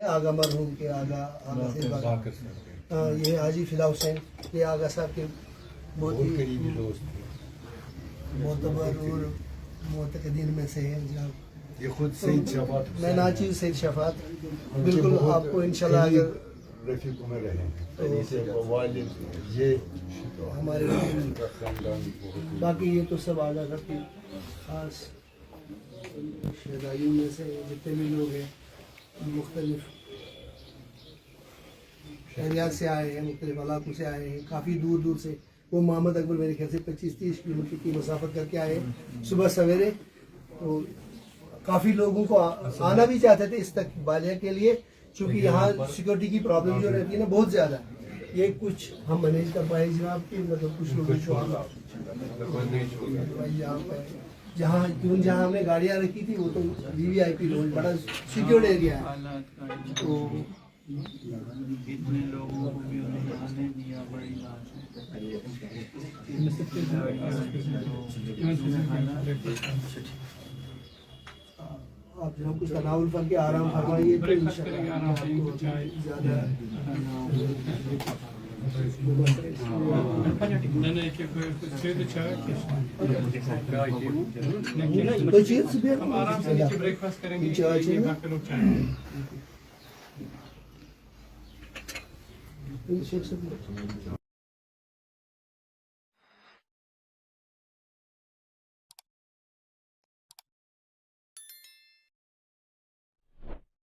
آغا مرحوم کے آغا یہ حاجی فدا حسین یہ آغا صاحب کے بہت ہی قریبی دوست معتبر اور معتقدین میں سے ہیں جناب. یہ خود سید شفاعت میں ناچیز سید شفاعت بالکل آپ کو انشاءاللہ اگر رفیق میں رہے ہیں والد یہ ہمارے باقی یہ تو سب آغا صاحب کی خاص شہدائیوں میں سے جتنے بھی لوگ ہیں مختلف شہریات سے آئے ہیں, مختلف علاقوں سے آئے ہیں, کافی دور دور سے. وہ محمد اکبر میرے خیال سے 25-30 کلومیٹر کی مسافت کر کے آئے ہیں صبح سویرے. تو کافی لوگوں کو آنا بھی چاہتے تھے استقبالیہ کے لیے, چونکہ یہاں سیکورٹی کی پرابلم جو رہتی ہے نا بہت زیادہ. یہ کچھ ہم مینیج کر پائے جناب کہ مطلب کچھ لوگوں کو جہاں ہم نے گاڑیاں رکھی تھی وہ تو VIP روڈ بڑا سیکیورڈ ایریا ہے. تو اتنے لوگوں کو بھی انہیں آنے دیا بڑی بات ہے. آپ جو کچھ تناول کر کے آرام فرمائیے تو انشاءاللہ زیادہ ہم آرام سے نیچے بریک فاسٹ کریں گے, باقی لوگ چاہیں